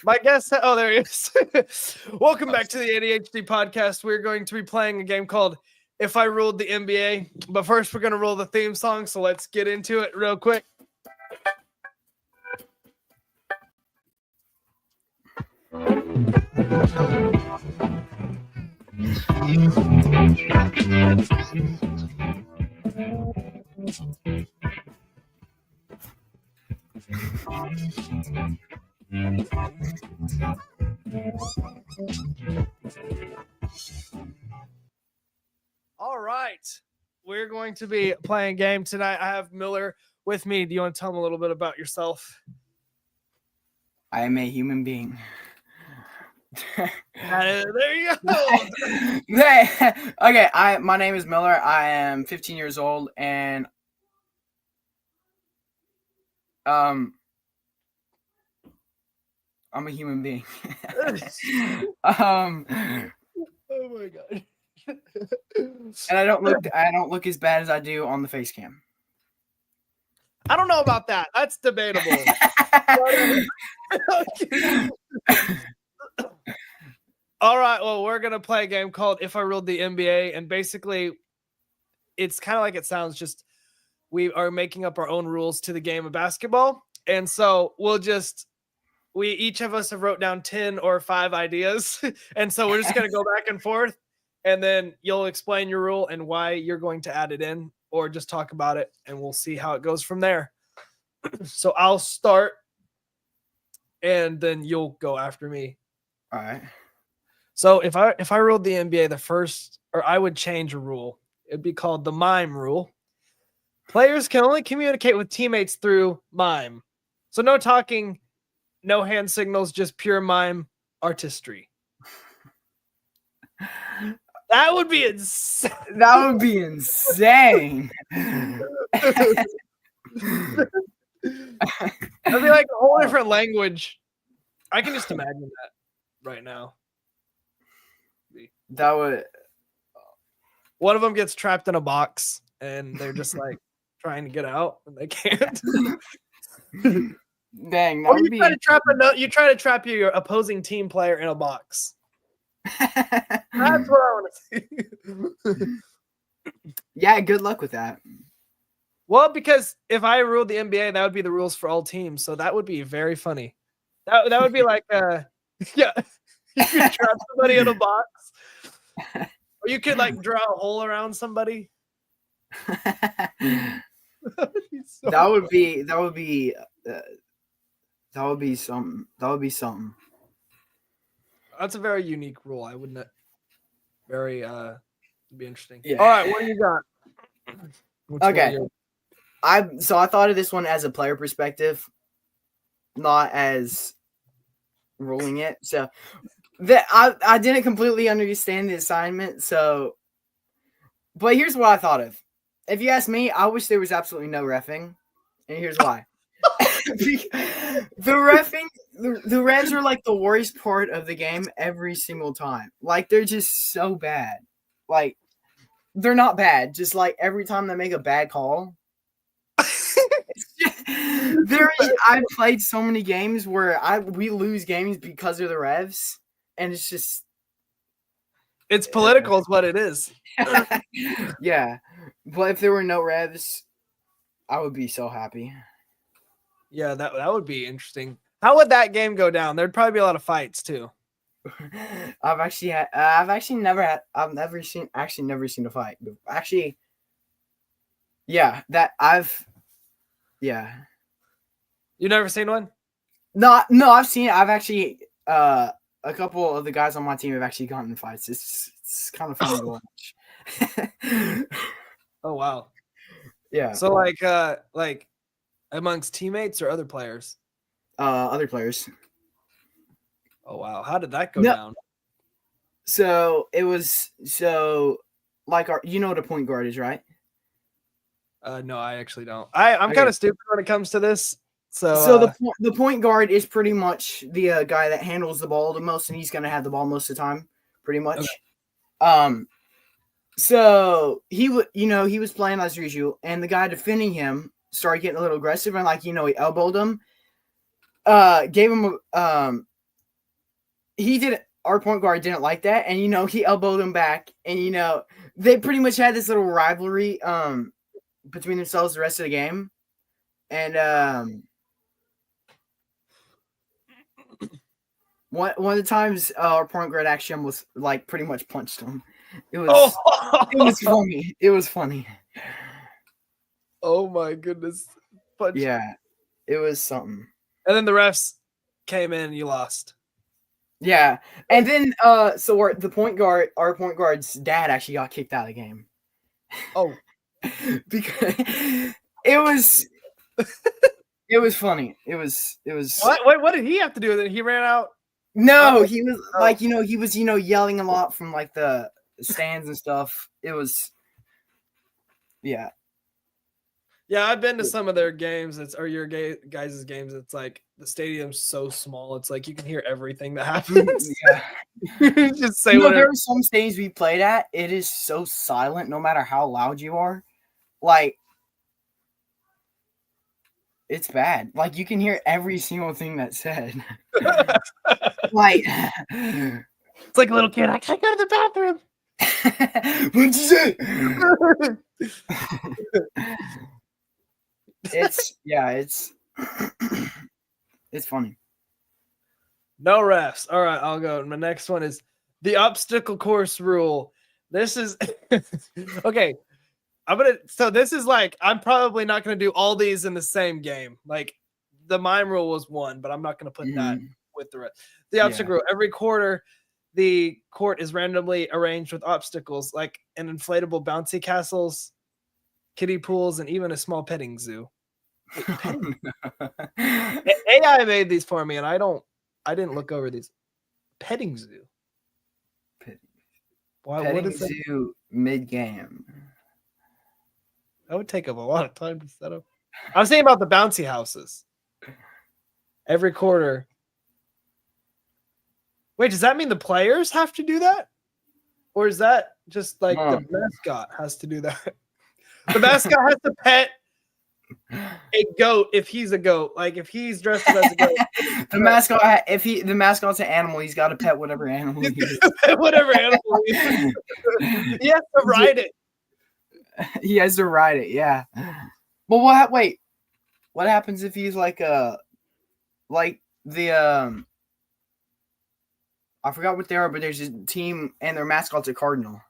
My guest. Oh, there he is. Welcome back to the ADHD podcast. We're going to be playing a game called If I Ruled the MBA. But first, we're going to roll the theme song. So let's get into it real quick. All right. We're going to be playing a game tonight. I have Miller with me. Do you want to tell him a little bit about yourself? I am a human being. There you go. Okay, my name is Miller. I am 15 years old, and I'm a human being. Oh my god. And I don't look as bad as I do on the face cam. I don't know about that. That's debatable. All right. Well, we're going to play a game called If I Ruled the MBA. And basically, it's kind of like it sounds, just we are making up our own rules to the game of basketball. And so we each of us have wrote down 10 or 5 ideas. And so we're just going to go back and forth. And then you'll explain your rule and why you're going to add it in, or just talk about it. And we'll see how it goes from there. So I'll start, and then you'll go after me. All right. So if I ruled the NBA, I would change a rule. It'd be called the mime rule. Players can only communicate with teammates through mime. So no talking, no hand signals, just pure mime artistry. That would be insane. That would be insane. That'd be like a whole different language. I can just imagine that right now. That would. One of them gets trapped in a box, and they're just like trying to get out, and they can't. Dang, that Or would you be. you try to trap your opposing team player in a box. That's what I want to see. Yeah, good luck with that. Well, because if I ruled the NBA, that would be the rules for all teams, so that would be very funny. That would be like, yeah, you could trap somebody in a box, or you could like draw a hole around somebody. That would be something. That would be something. That's a very unique rule. I wouldn't. Very be interesting. Yeah. All right, what do you got? Okay. I thought of this one as a player perspective, not as ruling it. So I didn't completely understand the assignment. So, but here's what I thought of. If you ask me, I wish there was absolutely no reffing, and here's why. The refing, the refs are like the worst part of the game every single time. Like, they're just so bad. Like, they're not bad. Just like every time they make a bad call. I've played so many games where we lose games because of the refs, and it's political is what it is. Yeah, but if there were no refs, I would be so happy. Yeah, that would be interesting. How would that game go down? There'd probably be a lot of fights too. I've never seen a fight. Actually, yeah, yeah. You never seen one? No, I've seen it. I've actually, a couple of the guys on my team have actually gotten in fights. It's kind of fun to watch. Oh wow. Yeah. So like amongst teammates or other players? Other players. Oh wow. How did that go down? So it was like you know what a point guard is, right? No, I actually don't. I'm kind of stupid when it comes to this. So the point guard is pretty much the guy that handles the ball the most, and he's gonna have the ball most of the time, pretty much. Okay. So he was playing as usual, and the guy defending him started getting a little aggressive, and he elbowed him. Gave him he didn't. Our point guard didn't like that, and he elbowed him back, and they pretty much had this little rivalry between themselves the rest of the game, and one of the times our point guard actually almost like pretty much punched him. It was funny. It was funny. Oh my goodness! Yeah, it was something. And then the refs came in, and you lost. Yeah, and then so our point guard's dad actually got kicked out of the game. Oh, because it was funny. It was. What did he have to do with it? He ran out. No, he was like he was yelling a lot from like the stands and stuff. It was. Yeah. Yeah, I've been to some of their games. Or your guys' games. It's like the stadium's so small. It's like you can hear everything that happens. Yeah. Just say whatever. There are some stadiums we played at. It is so silent, no matter how loud you are. Like, it's bad. Like, you can hear every single thing that's said. Like, it's like a little kid. I can't go to the bathroom. What'd you say? It's funny. No refs. All right, I'll go. My next one is the obstacle course rule. This is okay. So this is like, I'm probably not gonna do all these in the same game. Like the mime rule was one, but I'm not gonna put that with the rest. The obstacle rule. Every quarter, the court is randomly arranged with obstacles, like an inflatable bouncy castles, kiddie pools, and even a small petting zoo. AI made these for me, and I didn't look over these. Petting zoo. Petting zoo mid-game. That would take up a lot of time to set up. I was thinking about the bouncy houses. Every quarter. Wait, does that mean the players have to do that? Or is that just like the mascot has to do that? The mascot has to pet a goat if he's a goat. Like if he's dressed up as a goat. the mascot's an animal, he's got to pet whatever animal he is. Whatever animal he is. He has to ride it. He has to ride it, yeah. But what happens if he's like I forgot what they are, but there's a team and their mascot's a cardinal.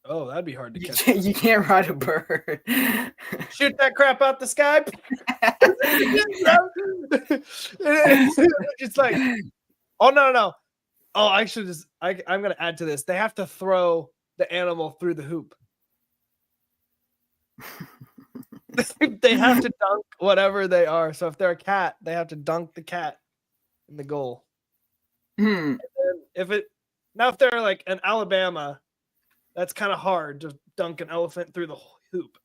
Oh, that'd be hard to catch. You can't ride a bird. Shoot that crap out the sky. It's like, oh no. Oh, I should just. I'm gonna add to this. They have to throw the animal through the hoop. They have to dunk whatever they are. So if they're a cat, they have to dunk the cat in the goal. If they're like an Alabama, that's kind of hard to dunk an elephant through the hoop.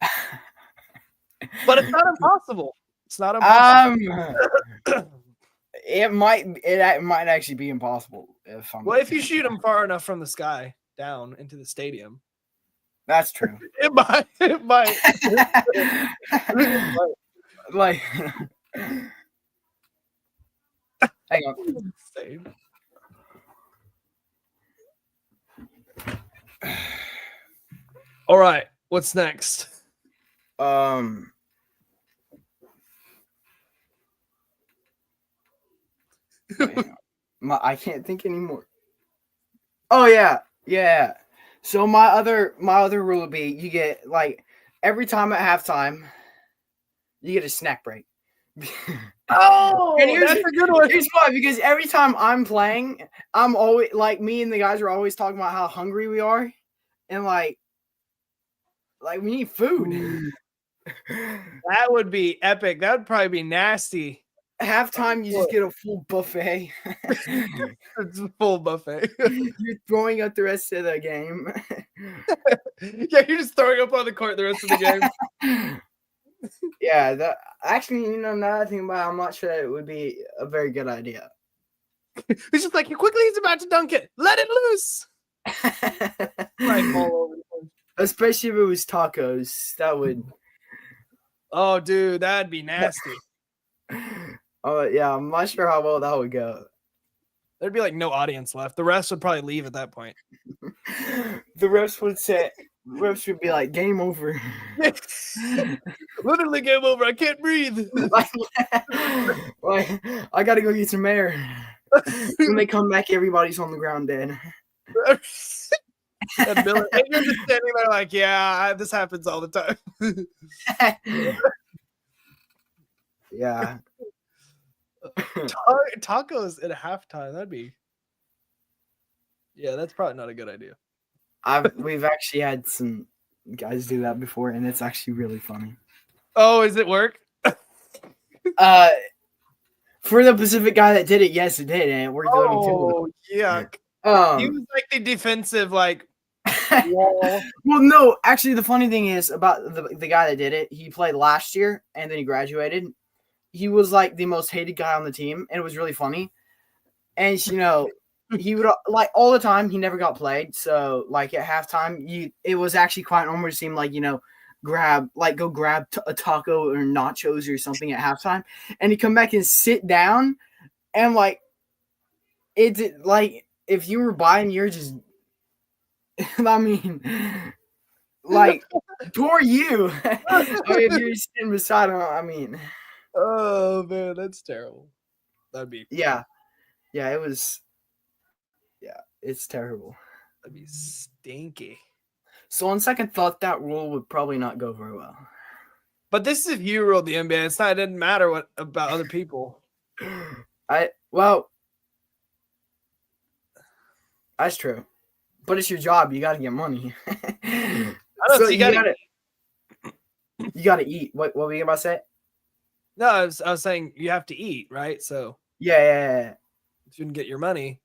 But it's not impossible. It's not impossible. It might actually be impossible if you shoot them far enough from the sky down into the stadium. That's true. It might. Like, hang on. Insane. All right, what's next? I can't think anymore. Oh yeah. So my other rule would be you get like every time at halftime, you get a snack break. Oh, that's a good one. Here's why, because every time I'm playing, I'm always like me and the guys are always talking about how hungry we are, and like we need food. That would be epic. That would probably be nasty. Halftime, you just get a full buffet. It's a full buffet. You're throwing up the rest of the game. Yeah, you're just throwing up on the court the rest of the game. Yeah, that actually, now that I think about it, I'm not sure that it would be a very good idea. It's just like, quickly he's about to dunk it. Let it loose. Right, all over the place. Especially if it was tacos. That would. Oh, dude, that'd be nasty. Oh, yeah, I'm not sure how well that would go. There'd be like no audience left. The rest would probably leave at that point. The refs would be like, game over. Literally game over. I can't breathe. like, I gotta go get some air. When they come back, everybody's on the ground dead. And Bill, and you're just standing there like, yeah, this happens all the time. Yeah. Tacos at halftime. That'd be. Yeah, that's probably not a good idea. We've actually had some guys do that before, and it's actually really funny. Oh, is it work? For the Pacific guy that did it, yes, it did, and it worked out too. Oh, yuck. He was like the defensive, like, wall. Well, no, actually, the funny thing is about the guy that did it, he played last year, and then he graduated. He was, like, the most hated guy on the team, and it was really funny. And, you know, he would, like, all the time, he never got played. So, like, at halftime, it was actually quite normal to see him, like, you know, go grab a taco or nachos or something at halftime. And he'd come back and sit down. And, like, it's, like, if you were buying, you're just, I mean, like, poor you. If you're sitting beside him, I mean. Oh, man, that's terrible. That'd be. Yeah. Yeah, it was. Yeah, it's terrible. That'd be stinky. So on second thought, that rule would probably not go very well. But this is if you ruled the NBA. It didn't matter what about other people. Well, that's true. But it's your job. You got to get money. So you got to eat. What were you about to say? No, I was saying you have to eat, right? So yeah. If you can get your money.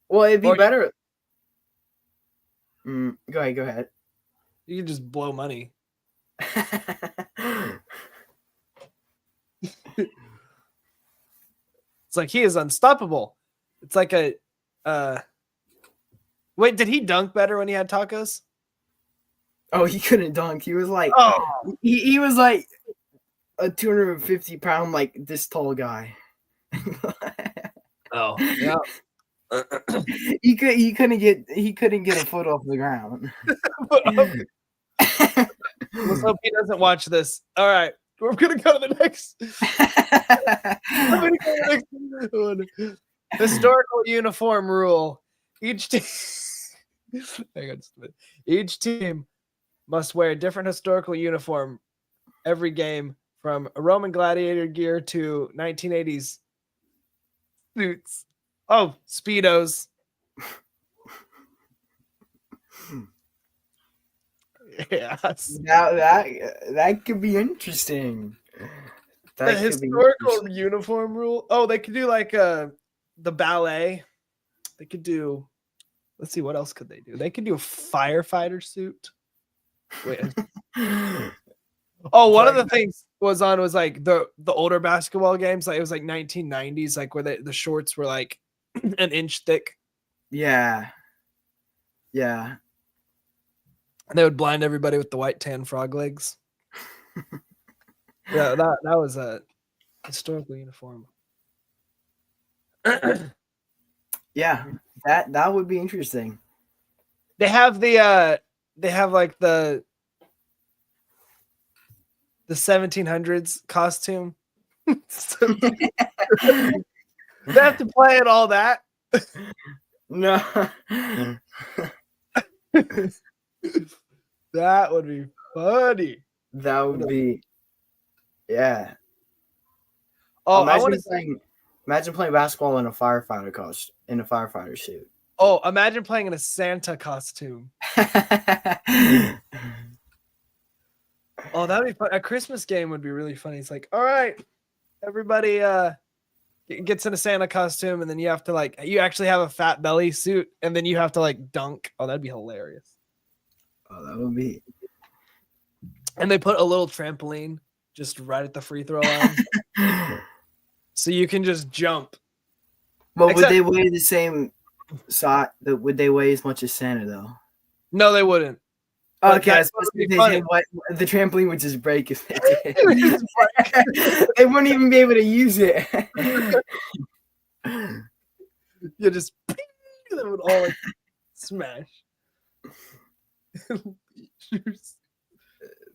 Well, it'd be better. Go ahead. You can just blow money. It's like he is unstoppable. It's like a wait, did he dunk better when he had tacos? Oh, he couldn't dunk. He was like he was like a 250-pound, like this tall guy. Oh, yeah. He couldn't get a foot off the ground. Let's hope he doesn't watch this. All right, we're gonna go to the next. One. Historical uniform rule. Each team must wear a different historical uniform every game, from a Roman gladiator gear to 1980s suits. Oh, Speedos. Yes. Now that could be interesting. The historical uniform rule. Oh, they could do like the ballet. They could do. Let's see, what else could they do? They could do a firefighter suit. Wait. Oh, one of the things was like the older basketball games. Like it was like 1990s, like where the shorts were like an inch thick. Yeah. And they would blind everybody with the white tan frog legs. Yeah, that was a historical uniform. Yeah, that would be interesting. They have like the 1700s costume. They have to play it all that. No. That would be funny. That would be, yeah. Oh, imagine playing basketball in a firefighter suit. Oh, imagine playing in a Santa costume. Oh, that'd be fun. A Christmas game would be really funny. It's like, all right, everybody gets in a Santa costume, and then you have to you actually have a fat belly suit, and then you have to dunk. Oh, that'd be hilarious. Oh, that would be. And they put a little trampoline just right at the free throw line. So you can just jump. But would they weigh the same size? Would they weigh as much as Santa, though? No, they wouldn't. Okay, I suppose the trampoline would just break if they did. They wouldn't even be able to use it. You just they would all like smash.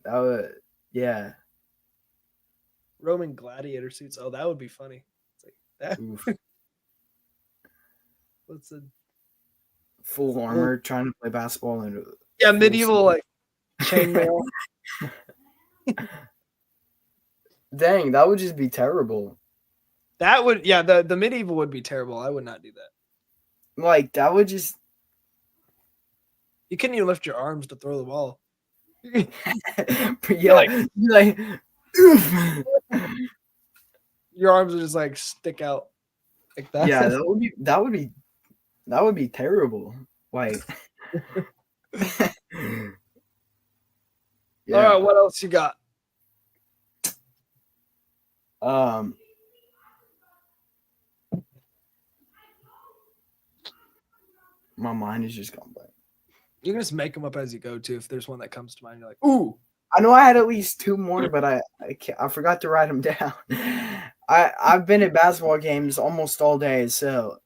That would, yeah. Roman gladiator suits. Oh, that would be funny. It's like that. Oof. What's a Full armor trying to play basketball and medieval like chainmail. Dang, that would just be terrible. That would the medieval would be terrible. I would not do that. Like that would just you couldn't even lift your arms to throw the ball. yeah, like oof. Your arms would just like stick out like that. Yeah, that would be terrible. Like yeah. All right, what else you got? My mind is just gone blank. You can just make them up as you go too. If there's one that comes to mind, you're like, ooh. I know I had at least 2 more, but I forgot to write them down. I've been at basketball games almost all day, so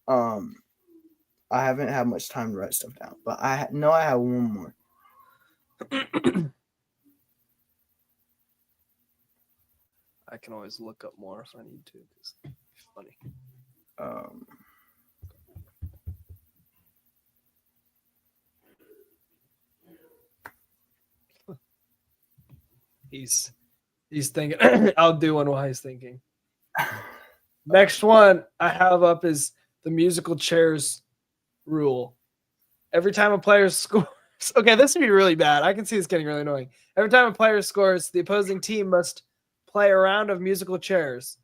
I haven't had much time to write stuff down. But I know I have one more. I can always look up more if I need to. It's funny. He's thinking. I'll do one while he's thinking. Next one I have up is the musical chairs rule. Every time a player scores, okay, this would be really bad. I can see this getting really annoying. Every time a player scores, the opposing team must play a round of musical chairs.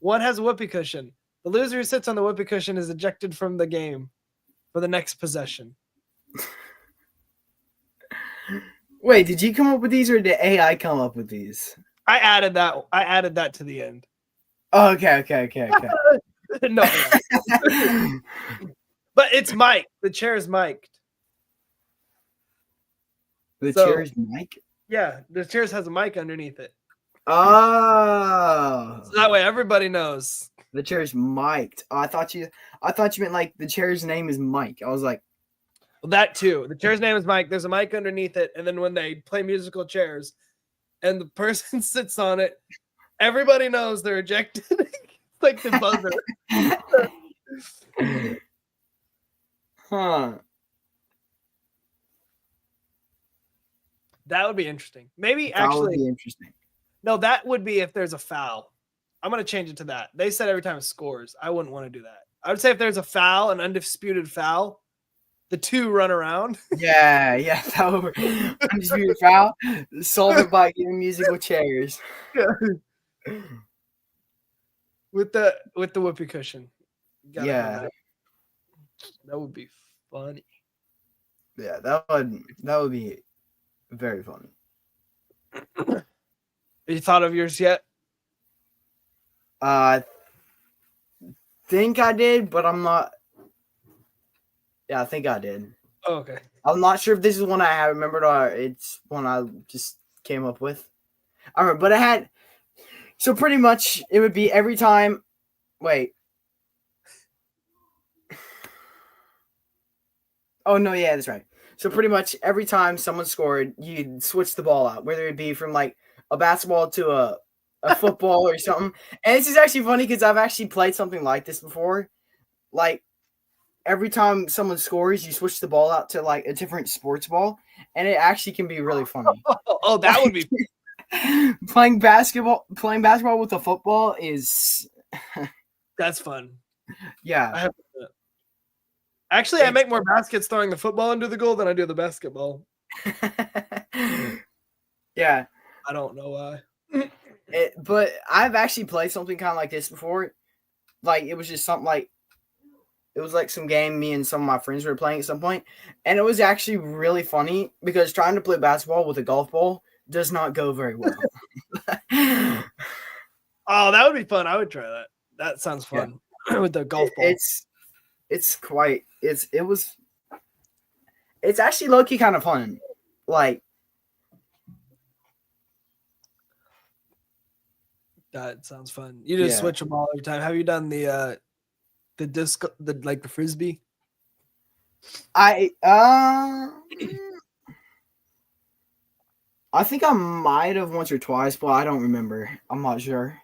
One has a whoopee cushion. The loser who sits on the whoopee cushion is ejected from the game for the next possession. Wait, did you come up with these or did AI come up with these? I added that to the end. Oh, okay. No. But it's mic'd. The chair is mic'd. The chair is mic'd? Yeah, the chair has a mic underneath it. Oh. So that way everybody knows. The chair is mic'd. Oh, I thought you meant like the chair's name is Mike. I was like, well, that too. The chair's name is Mike. There's a mic underneath it, and then when they play musical chairs, and the person sits on it, everybody knows they're ejected. Like the buzzer. Huh. That would be interesting. Maybe that actually would be interesting. No, that would be if there's a foul. I'm gonna change it to that. They said every time it scores. I wouldn't want to do that. I would say if there's a foul, an undisputed foul, the two run around. Yeah, that would be undisputed foul. Solve it by giving musical chairs. Yeah. With the whoopee cushion. Yeah. That would be funny. Yeah, that would be very funny. Have you thought of yours yet? I think I did, but I'm not. Yeah, I think I did. Oh, okay. I'm not sure if this is one I have remembered or it's one I just came up with. I remember, but I had. So pretty much it would be every time. Wait. Oh, no, yeah, that's right. So pretty much every time someone scored, you'd switch the ball out, whether it be from like a basketball to a football or something. And this is actually funny because I've actually played something like this before. Like every time someone scores, you switch the ball out to like a different sports ball, and it actually can be really funny. Oh, that would be playing basketball with a football is that's fun. Yeah. Actually, I make more baskets throwing the football into the goal than I do the basketball. Yeah. I don't know why. But I've actually played something kind of like this before. Like, it was just something like, it was like some game me and some of my friends were playing at some point. And it was actually really funny because trying to play basketball with a golf ball does not go very well. Oh, that would be fun. I would try that. That sounds fun. Yeah. With the golf ball. It's actually low-key kind of fun. Like, that sounds fun. You just switch them all every time. Have you done the The disc, the frisbee. I think I might have once or twice, but I don't remember. I'm not sure.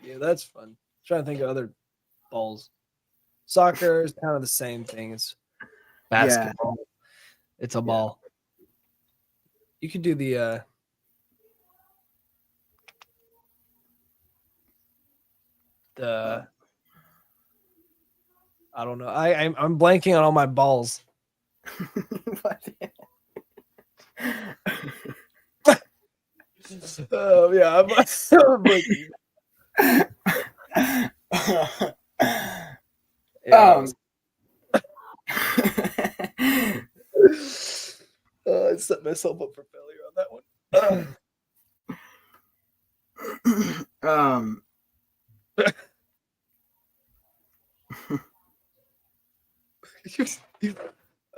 Yeah, that's fun. I'm trying to think of other balls. Soccer is kind of the same thing as basketball. Yeah. It's a ball. You could do the I don't know. I'm blanking on all my balls. Oh yeah, I'm blanking. I set myself up for failure on that one.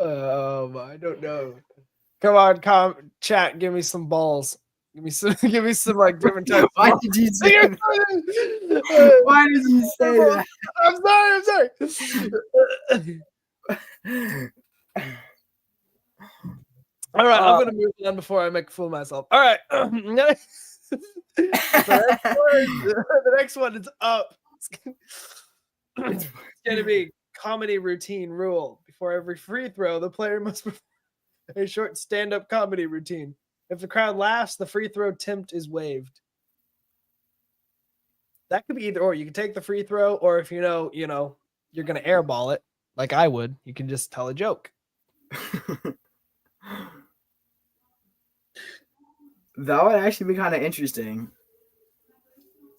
I don't know. Come on, chat. Give me some balls. Give me some like different types. Why did you say that? Why did you say that? I'm sorry. All right, I'm gonna move on before I make a fool of myself. All right. The next one is up. It's gonna be comedy routine rule. Before every free throw, the player must perform a short stand-up comedy routine. If the crowd laughs, the free throw attempt is waived. That could be either or. You can take the free throw, or if you know you're gonna airball it, like I would, you can just tell a joke. That would actually be kind of interesting.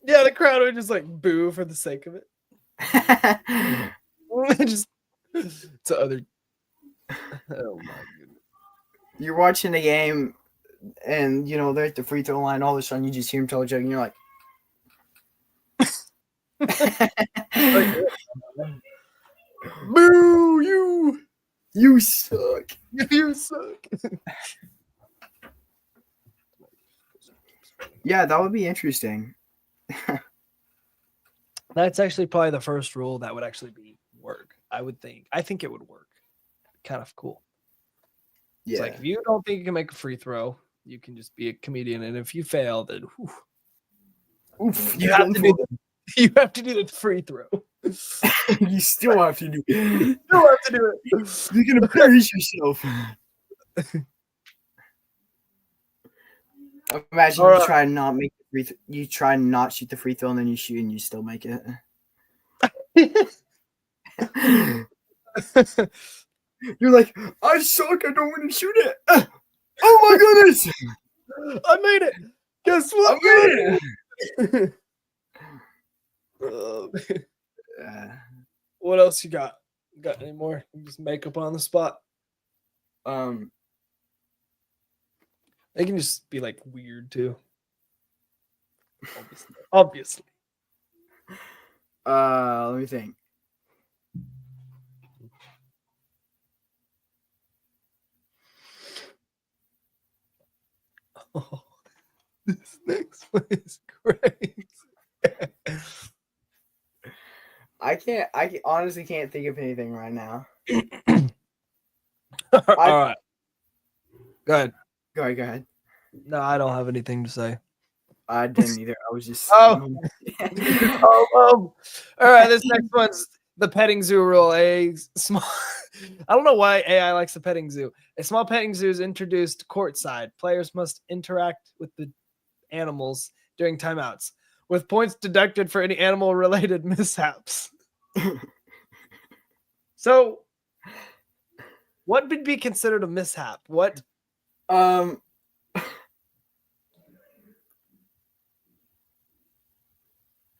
Yeah, the crowd would just like boo for the sake of it. Just to other. Oh my goodness! You're watching the game, and they're at the free throw line. All of a sudden, you just hear him tell a joke, and you're like, "Boo! You suck! You suck!" Yeah, that would be interesting. That's actually probably the first rule that would actually work. I think it would work. Kind of cool. Yeah. It's like if you don't think you can make a free throw, you can just be a comedian, and if you fail, then you have to do the free throw. You still have to do it. You still have to do it. You're gonna embarrass yourself. Imagine you try and not make the free you try and not shoot the free throw, and then you shoot and you still make it. You're like, I suck. I don't want to shoot it. Oh my goodness! I made it. Guess what? I made it. What else you got? Got any more? Just make up on the spot. They can just be like weird too. Obviously. Let me think. Oh, this next one is great. I honestly can't think of anything right now. All right. Go ahead. Go ahead. No, I don't have anything to say. I didn't either. I was just. All right. This next one's the petting zoo rule. I don't know why AI likes the petting zoo. A small petting zoo is introduced courtside. Players must interact with the animals during timeouts, with points deducted for any animal-related mishaps. So, what would be considered a mishap? What?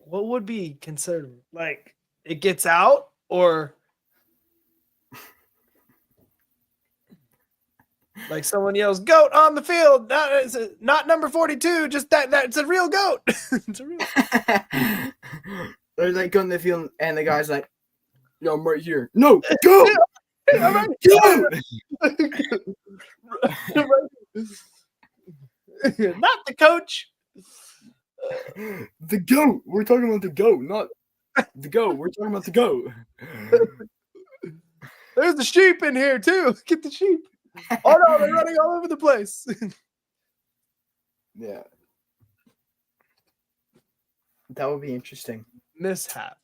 What would be considered like it gets out, or like someone yells "goat" on the field? Not number 42. Just that's a real goat. It's a real. They're like going to the field, and the guy's like, "No, I'm right here." No, go. I'm right Not the coach. The goat. We're talking about the goat, not The goat. We're talking about the goat. There's the sheep in here too. Get the sheep. Oh no, they're running all over the place. Yeah. That would be interesting. Mishap.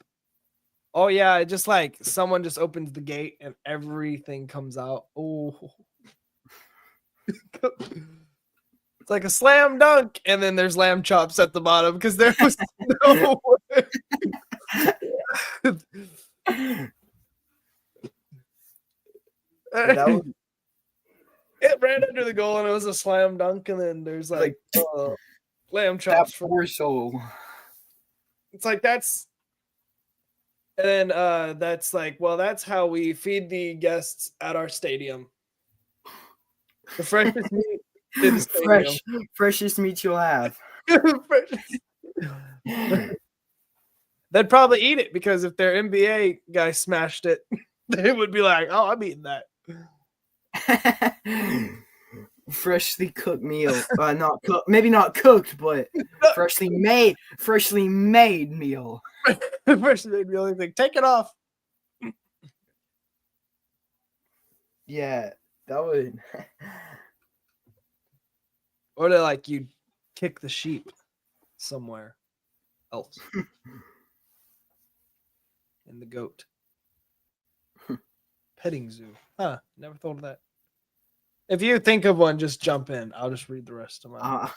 Oh yeah, just like someone just opens the gate and everything comes out. Oh. It's like a slam dunk, and then there's lamb chops at the bottom because there was no way. It ran under the goal and it was a slam dunk, and then there's like lamb chops. That poor soul. It's like that's, and then that's like, well, that's how we feed the guests at our stadium. The freshest meat in the stadium. Freshest meat you'll have. They'd probably eat it because if their NBA guy smashed it, they would be like, "Oh, I'm eating that." Freshly cooked meal. Not cooked, maybe not cooked, but freshly made meal. Freshly made meal. Like, take it off. Yeah, that would. Or they like you kick the sheep somewhere else. And the goat. Petting zoo. Huh. Never thought of that. If you think of one, just jump in. I'll just read the rest of mine.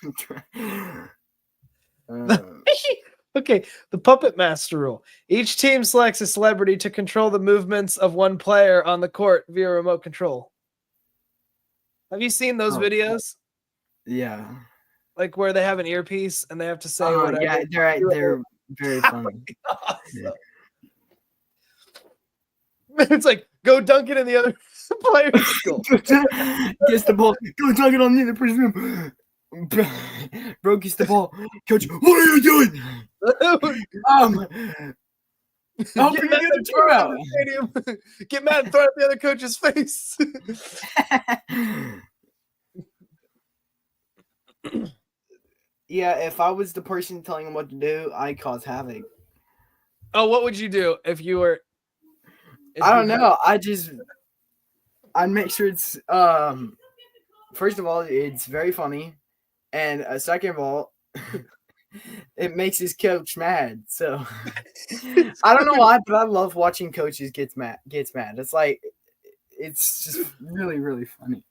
Okay. The puppet master rule. Each team selects a celebrity to control the movements of one player on the court via remote control. Have you seen those videos? Yeah. Like where they have an earpiece and they have to say whatever. Yeah, they're very funny. Awesome. It's like, go dunk it in the other player's goal. Gets the ball. Go dunk it on the other person's room. Bro gets the ball. Coach, what are you doing? Help you get the team out. Get mad and throw it at the other coach's face. Yeah, if I was the person telling him what to do, I'd cause havoc. Oh, what would you do if you were? I don't know. I'd make sure it's first of all, it's very funny, and second of all, it makes his coach mad. So I don't know why, but I love watching coaches gets mad. It's like it's just really, really funny.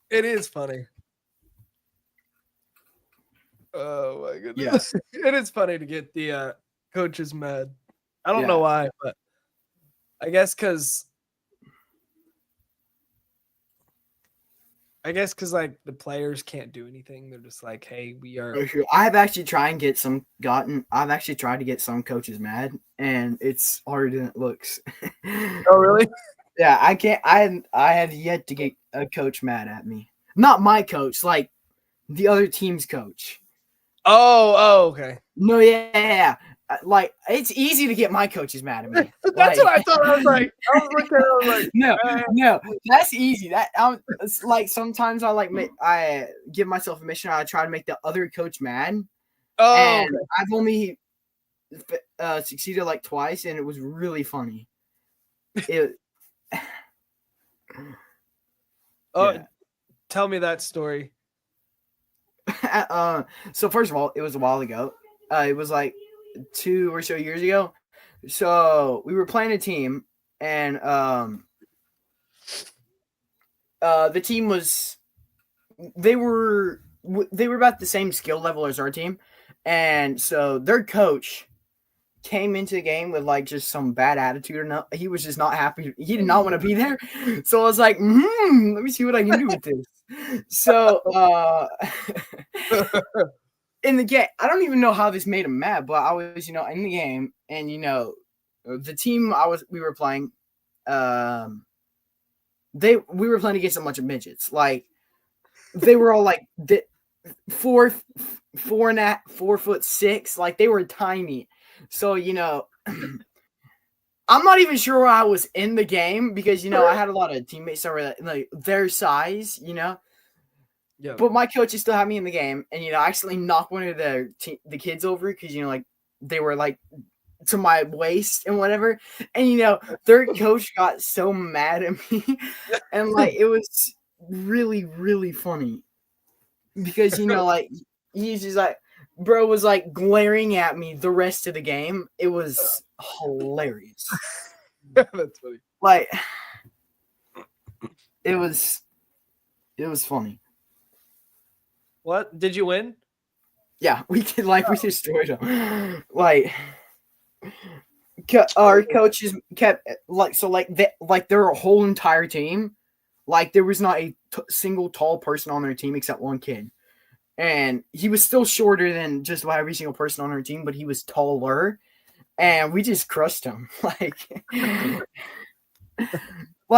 It is funny. Oh my goodness! Yeah. It is funny to get the coaches mad. I don't know why, but I guess because like the players can't do anything. They're just like, hey, we are. I've actually tried to get some coaches mad, and it's harder than it looks. Oh really? Yeah, I can't. I have yet to get a coach mad at me. Not my coach, like the other team's coach. Oh, okay. No, yeah. Like it's easy to get my coaches mad at me. That's what I thought. I was like, no, that's easy. That it's like sometimes I give myself a mission. I try to make the other coach mad. Oh, and okay. I've only succeeded like twice, and it was really funny. Tell me that story. So first of all, it was a while ago. It was like 2 or so years ago. So we were playing a team, and the team was they were about the same skill level as our team, and so their coach came into the game with like just some bad attitude or not. He was just not happy. He did not want to be there. So I was like, let me see what I can do with this. So in the game, I don't even know how this made him mad, but I was, in the game, and the team we were playing, we were playing against a bunch of midgets. Like they were all like 4'6", like they were tiny. So I'm not even sure I was in the game because I had a lot of teammates that were like their size, Yeah. But my coaches still had me in the game, and I actually knocked one of the kids over because like they were like to my waist and whatever. And you know, their coach got so mad at me, and like it was really, really funny because you know, like he's just like, bro was like glaring at me the rest of the game. It was hilarious. That's funny. Like it was funny. What? Did you win? Yeah, we destroyed them. Like our coaches kept their whole entire team, like there was not a single tall person on their team except one kid, and he was still shorter than just about every single person on our team, but he was taller, and we just crushed him. Like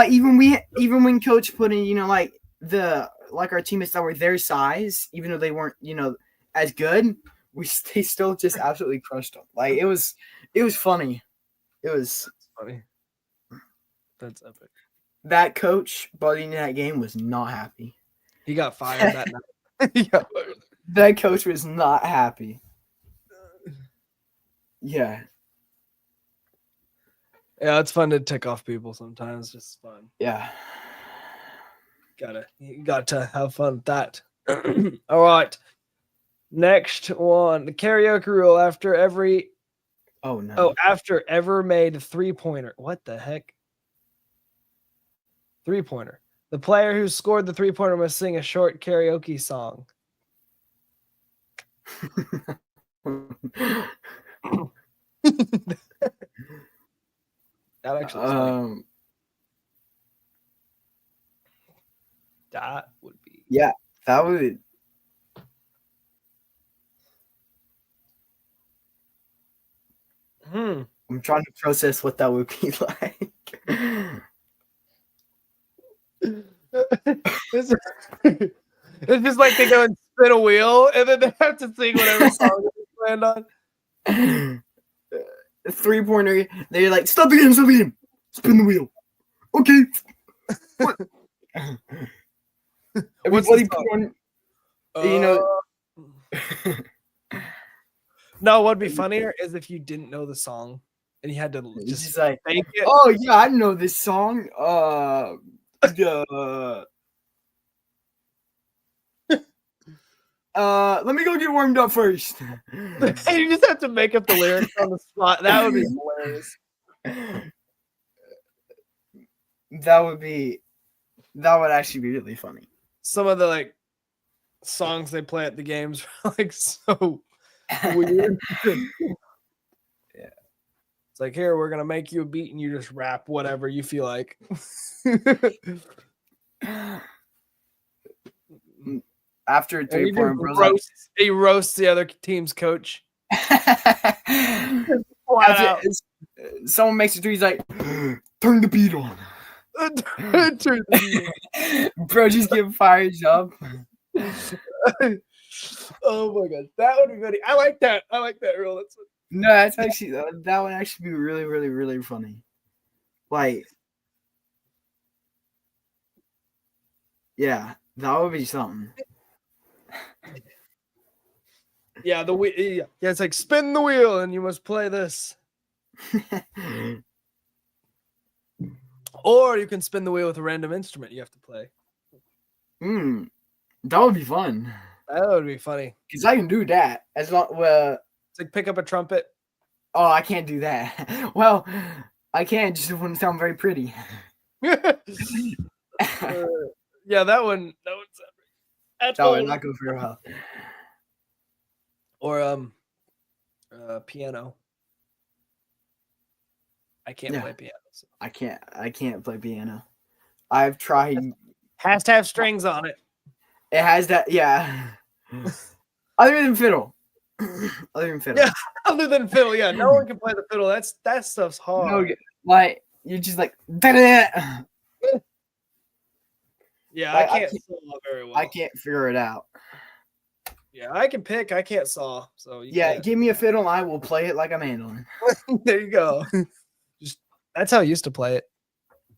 even when coach put in, you know, like our teammates that were their size, even though they weren't, you know, as good, they still just absolutely crushed them. Like it was funny. That's funny. That's epic. That coach, buddy, in that game was not happy. He got fired that night. That coach was not happy. Yeah. Yeah, it's fun to tick off people sometimes. Just fun. Yeah. You got to have fun with that. All right. Next one. The karaoke rule after every after ever made 3-pointer. What the heck? 3-pointer. The player who scored the 3-pointer must sing a short karaoke song. That actually funny. That would be. Yeah, that would. I'm trying to process what that would be like. It's just like they go and spin a wheel and then they have to sing whatever song they planned on. 3-pointer, they're like, stop the game, spin the wheel. Okay. Everybody put on, you know. No, what'd be funnier is if you didn't know the song and you had to just like, make it. Oh yeah, I know this song. Let me go get warmed up first. You just have to make up the lyrics on the spot. That would be hilarious. That would actually be really funny. Some of the like songs they play at the games are like so weird. Yeah. It's like, here, we're gonna make you a beat and you just rap whatever you feel like. After a 3-pointer, he roasts the other team's coach. Someone makes a 3, he's like, turn the beat on. Bro, just get fired up. Oh my god, that would be funny. I like that rule. That's actually that would actually be really, really, really funny. Like, yeah, that would be something. Yeah, it's like spin the wheel and you must play this. Or you can spin the wheel with a random instrument you have to play. That would be fun. That would be funny. Because I can do that. As long it's like pick up a trumpet. Oh, I can't do that. Well, I can, just it wouldn't sound very pretty. Yeah, that one. That would not go very well. Or piano. I can't play piano. So. I can't play piano. I've tried. Has to have strings on it. It has that, yeah. Other than fiddle. Yeah, other than fiddle, yeah. No one can play the fiddle. That stuff's hard. No, like you're just like. Yeah, I can't saw very well. I can't figure it out. Yeah, I can pick. I can't saw. So give me a fiddle and I will play it like a mandolin. There you go. That's how I used to play it.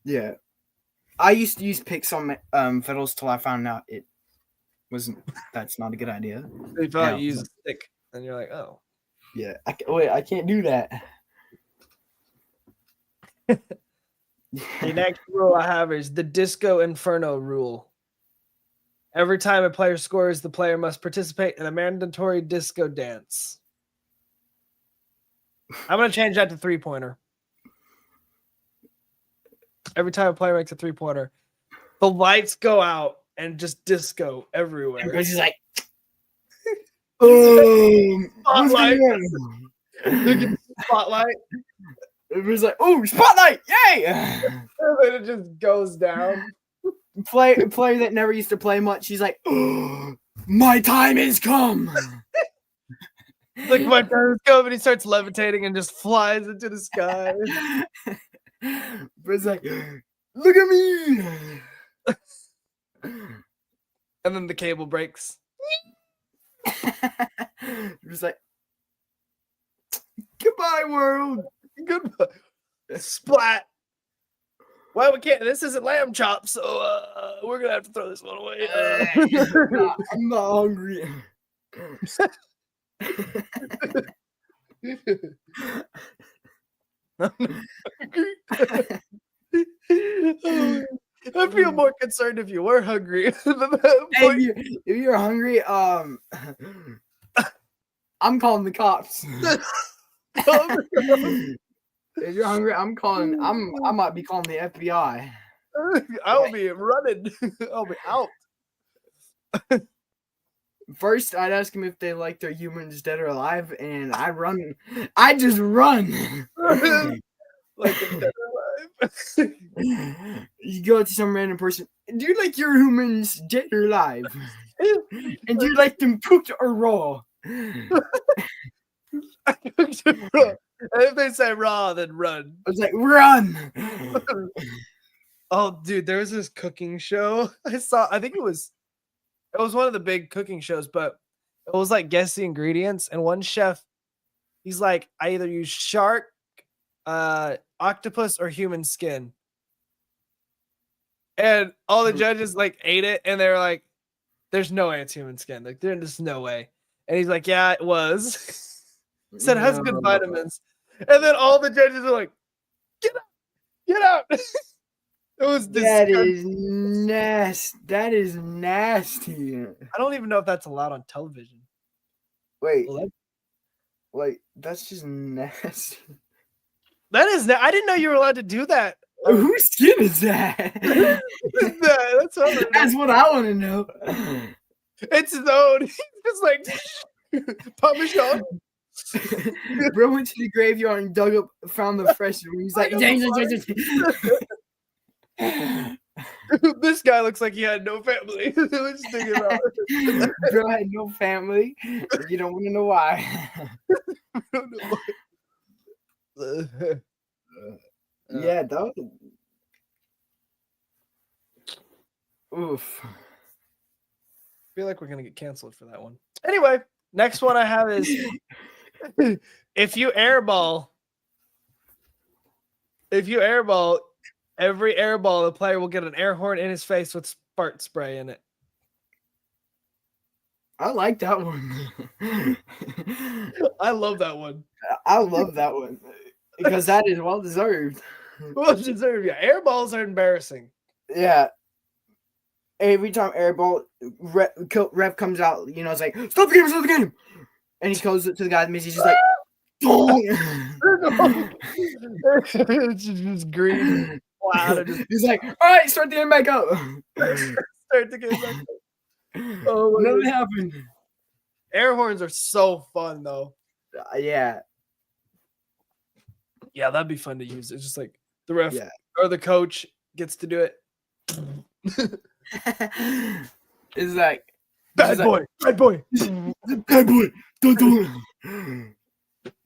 Yeah, I used to use picks on fiddles till I found out it wasn't. That's not a good idea. You thought you use a stick, and you're like, oh. Yeah, I can't do that. The next rule I have is the Disco Inferno rule. Every time a player scores, the player must participate in a mandatory disco dance. I'm going to change that to 3-pointer. Every time a player makes a 3-pointer, the lights go out and just disco everywhere. Everybody's just like, oh, spotlight. Spotlight. Everybody's like, oh, spotlight, yay! And then it just goes down. Player that never used to play much, he's like, oh, my time has come. Like, my time has come, and he starts levitating and just flies into the sky. But it's like, look at me. And then the cable breaks. It's like, goodbye, world. Goodbye. Splat. Well, we can't. This isn't lamb chop, so we're gonna have to throw this one away. I'm not hungry. I feel more concerned if you were hungry. Hey, if you're hungry, I'm calling the cops. If you're hungry, I might be calling the FBI. I'll be running. I'll be out. First, I'd ask them if they like their humans dead or alive, and I just run. Like dead or alive. You go to some random person. Do you like your humans dead or alive? And do you like them cooked or raw? And if they say raw, then run. I was like, run. Oh, dude, there was this cooking show I saw. I think it was one of the big cooking shows, but it was like guess the ingredients. And one chef, he's like, I either use shark, octopus, or human skin. And all the judges like ate it, and they were like, "There's no way it's human skin. Like, there's just no way." And he's like, "Yeah, it was." Said has good vitamins. And then all the judges are like, "Get out, get out." It was disgusting. That is nasty. I don't even know if that's allowed on television. Wait, like that's just nasty. That is. I didn't know you were allowed to do that. Whose skin is that? That's what I want to know. It's his own. He's just like Parmesan. Bro went to the graveyard and dug up, found the fresh one. He's like, this guy looks like he had no family. Let's think about it. Bro had no family. You don't want to know why. Yeah, that was... Oof. I feel like we're gonna get canceled for that one. Anyway, next one I have is if you airball, every airball, the player will get an air horn in his face with fart spray in it. I like that one. I love that one. I love that one because that is well deserved. Well deserved, yeah. Airballs are embarrassing. Yeah. Every time airball ref comes out, you know, it's like, stop the game. And he goes to the guy that misses, he's just like, it's just green. Wow. He's like, all right, start the game back up. Start the game back up. Oh, nothing happened. Air horns are so fun, though. Yeah. Yeah, that'd be fun to use. It's just like the ref or the coach gets to do it. It's like bad boy. Bad boy, don't do it.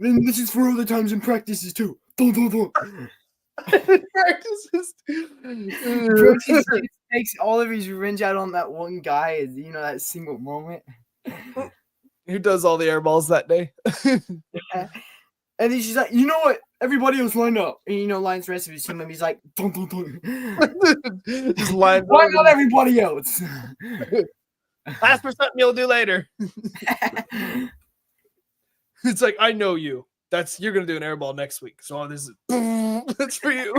And this is for other times in practices too. Don't. Practices. Bro just takes all of his revenge out on that one guy. You know, that single moment. Who does all the airballs that day? And then she's like, you know what? Everybody else line up. And you know, lines the rest of his team. And he's like, don't. Just line. Why not everybody else? Ask for something you'll do later. It's like, I know you. you're gonna do an airball next week. So this is that's for you.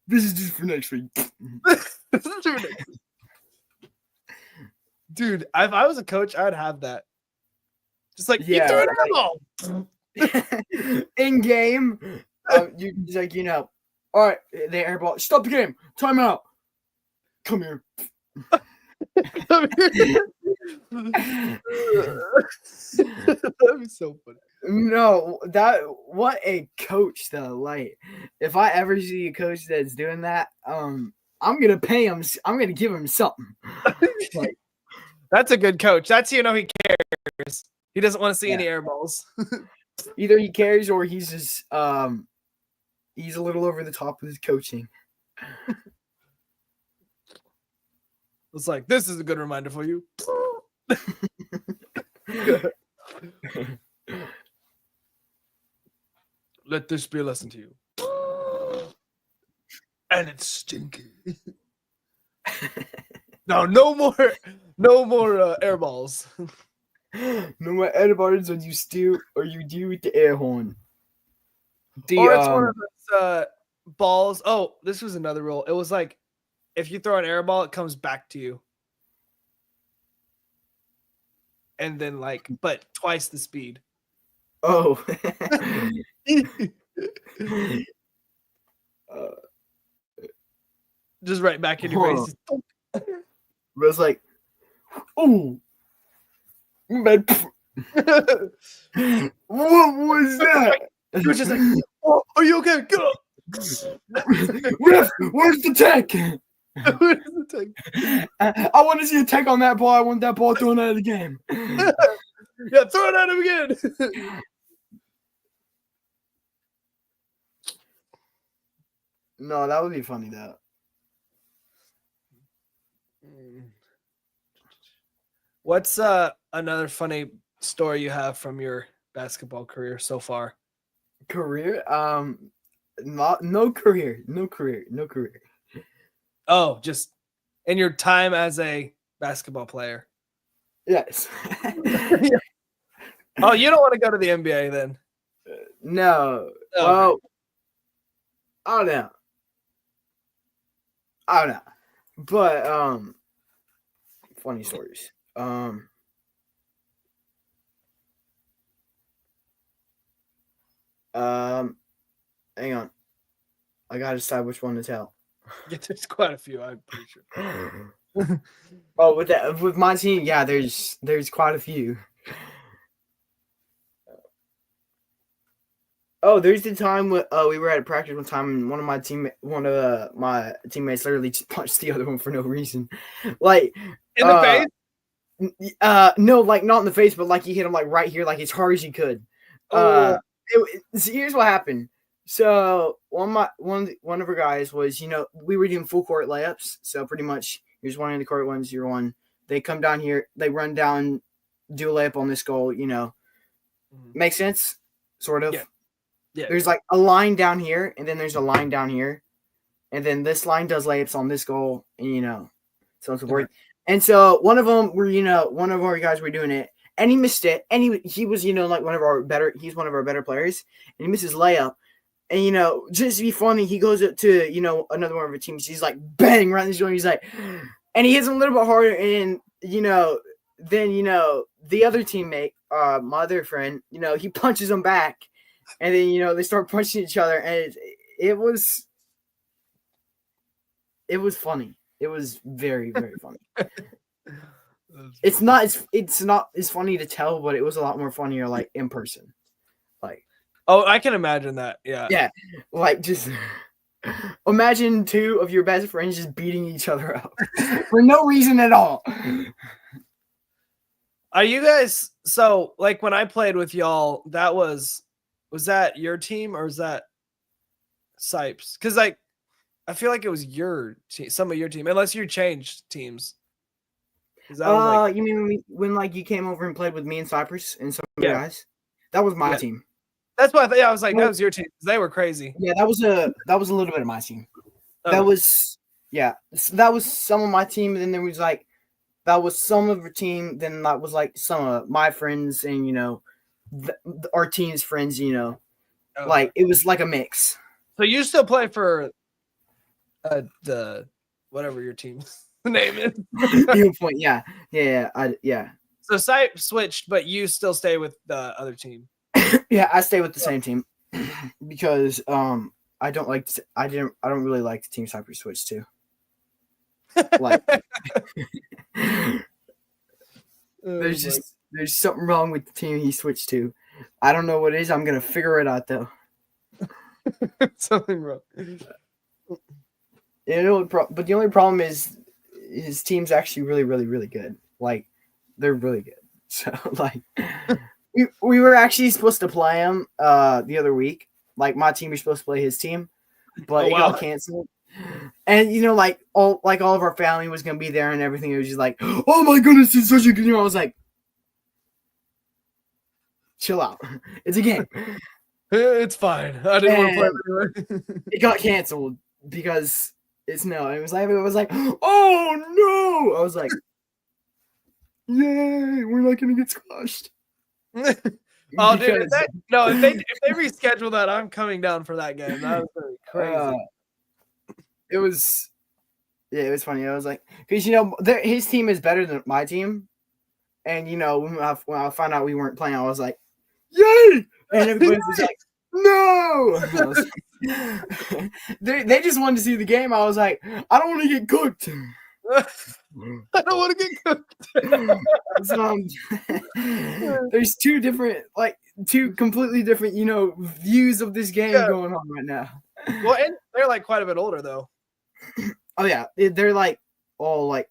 This is just for next week. This is for next week. Dude, if I was a coach, I'd have that. Just like you throw an airball in game. You like all right, the airball. Stop the game. Time out. Come here. That'd be so funny. No, what a coach though. Like, if I ever see a coach that's doing that, I'm gonna pay him. I'm gonna give him something. Like, that's a good coach. That's he cares. He doesn't want to see any air balls. Either he cares or he's just he's a little over the top with his coaching. It's like, this is a good reminder for you. Let this be a lesson to you. And it's stinky. No more air balls. No more air balls or you steal or you do with the air horn. Or it's one of those balls. Oh, this was another rule. It was like, if you throw an air ball, it comes back to you. And then but twice the speed. Oh. Just right back in your face. But it's like, oh, man. What was that? You're just like, oh, are you okay? Get up. Where's the tech? I want to see a tech on that ball. I want that ball thrown out of the game. Yeah, throw it at him again. No, that would be funny though. What's another funny story you have from your basketball career so far? Career? No career. Oh, just in your time as a basketball player. Yes. Oh, you don't want to go to the NBA then? No. Okay. Well, I don't know. But funny stories. Hang on. I gotta decide which one to tell. Yeah, there's quite a few, I'm pretty sure. Oh, with my team, yeah, there's quite a few. Oh, there's the time when we were at practice one time, and one of my teammates literally just punched the other one for no reason, like in the face. No, like not in the face, but like he hit him like right here, like as hard as he could. So here's what happened. So one of our guys was, we were doing full court layups. So pretty much, here's one in the court, one's your one. They come down here, they run down, do a layup on this goal. Makes sense, sort of. Yeah. There's like a line down here, and then there's a line down here, and then this line does layups on this goal, and so on and so forth. And so one of our guys were doing it, and he missed it, and he was like he's one of our better players, and he misses layup, and just to be funny, he goes up to another one of our teams, he's like bang right in the shoulder, he's like, and he hits him a little bit harder, and then the other teammate, my other friend, he punches him back. And then, they start punching each other, and it was funny. It was very, very funny. It's not as funny to tell, but it was a lot more funnier, like, in person. Like, oh, I can imagine that. Yeah. Yeah. Like, just imagine two of your best friends just beating each other up for no reason at all. Are you guys, so, like, when I played with y'all, was that your team or was that Sipes? Because I feel like it was your team, some of your team, unless you changed teams. You mean when like you came over and played with me and Cypress and some of the guys? That was my team. That's what I thought. Yeah, I was like, that was your team. They were crazy. Yeah, that was a little bit of my team. Okay. That was some of my team, and then there was like that was some of the team. Then that was like some of my friends, and our team's friends, Okay. like it was like a mix. So you still play for the whatever your team's name is? Viewpoint, yeah. So site switched, but you still stay with the other team. Yeah, I stay with the same team because I don't really like the team Cypress switch to. Like there's something wrong with the team he switched to. I don't know what it is. I'm gonna figure it out though. Something wrong. But the only problem is his team's actually really, really, really good. Like they're really good. So like we were actually supposed to play him the other week. Like my team was supposed to play his team, but it got canceled. And like all of our family was gonna be there and everything. It was just like, oh my goodness, it's such a good game. I was like, chill out. It's a game. It's fine. I didn't want to play anyway. It got canceled because it's no. It was like, oh no. I was like, yay, we're not gonna get squashed. Oh, dude! If they reschedule that, I'm coming down for that game. That was really crazy. It was funny. I was like, because his team is better than my team, and when I found out we weren't playing, I was like, yay! And everybody was like, no. They just wanted to see the game. I was like, I don't want to get cooked. I don't want to get cooked. There's two completely different, views of this game going on right now. Well, and they're like quite a bit older though. Oh yeah, they're like all like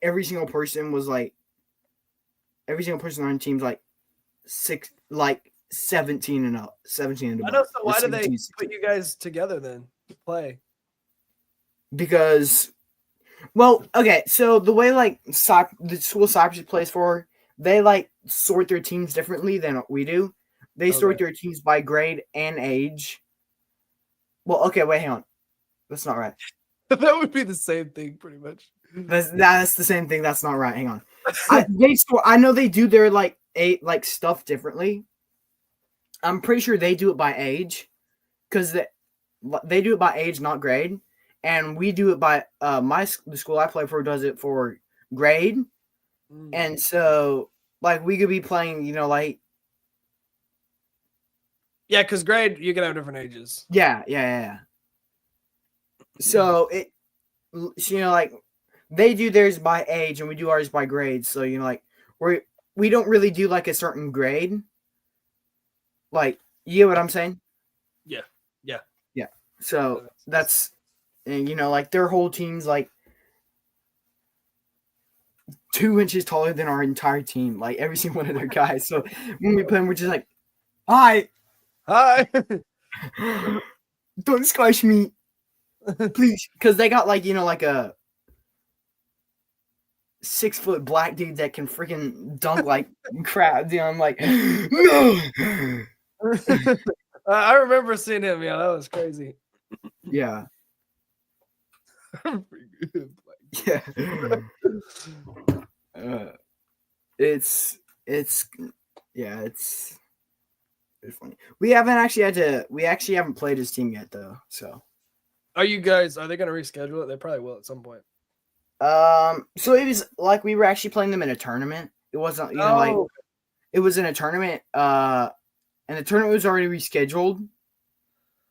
every single person was like every single person on the team's like 17 and up, 17 and above. I know. So why do they put you guys together then to play? Because, well, okay, so the way the school Cypress plays for, they sort their teams differently than what we do. They sort their teams by grade and age. Well, okay, wait, hang on. That's not right. That would be the same thing, pretty much. That's the same thing. That's not right. Hang on. I know they do their stuff differently. I'm pretty sure they do it by age, because they do it by age, not grade, and we do it by the school I play for does it for grade, and so we could be playing, yeah, because grade you can have different ages. Yeah. So they do theirs by age and we do ours by grade. So we don't really do a certain grade. You know what I'm saying? Yeah. So that's, and their whole team's 2 inches taller than our entire team. Every single one of their guys. So when we play them, we're just like, hi, don't squash me. Please, because they got a 6-foot black dude that can freaking dunk like crap. I'm like, no. I remember seeing him. Yeah, that was crazy. Yeah. Yeah. It's funny. We actually haven't played his team yet though. So are they gonna reschedule it? They probably will at some point. So it was we were actually playing them in a tournament. It wasn't, it was in a tournament, and the tournament was already rescheduled,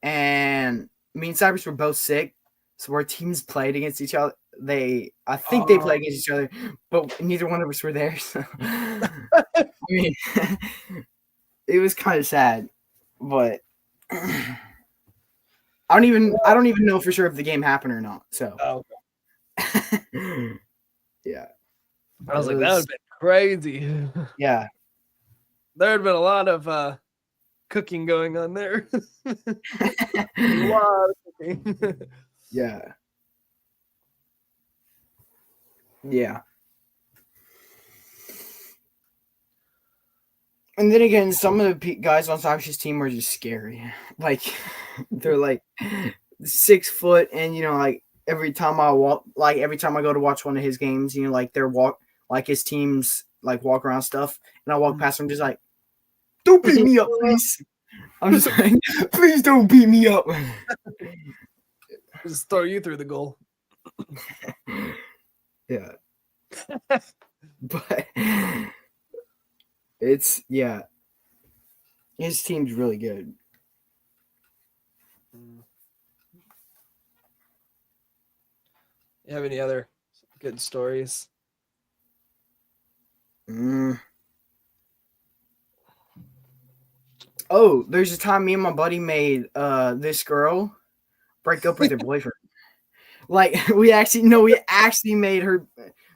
and me and Cypress were both sick, so our teams played against each other. I think they played against each other, but neither one of us were there. So I mean, it was kind of sad, but I don't even know for sure if the game happened or not. So yeah, I was like, that would have been crazy. Yeah, there had been a lot of cooking going on there. A lot of cooking. Yeah. And then again, some of the guys on Sasha's team were just scary. They're 6 foot, and every time I go to watch one of his games, their walk, his teams walk around stuff, and I walk past them just Don't beat me up, please. I'm just like, please don't beat me up. Just throw you through the goal. Yeah. But it's, yeah. His team's really good. You have any other good stories? Oh, there's a time me and my buddy made this girl break up with her boyfriend. Like we actually made her.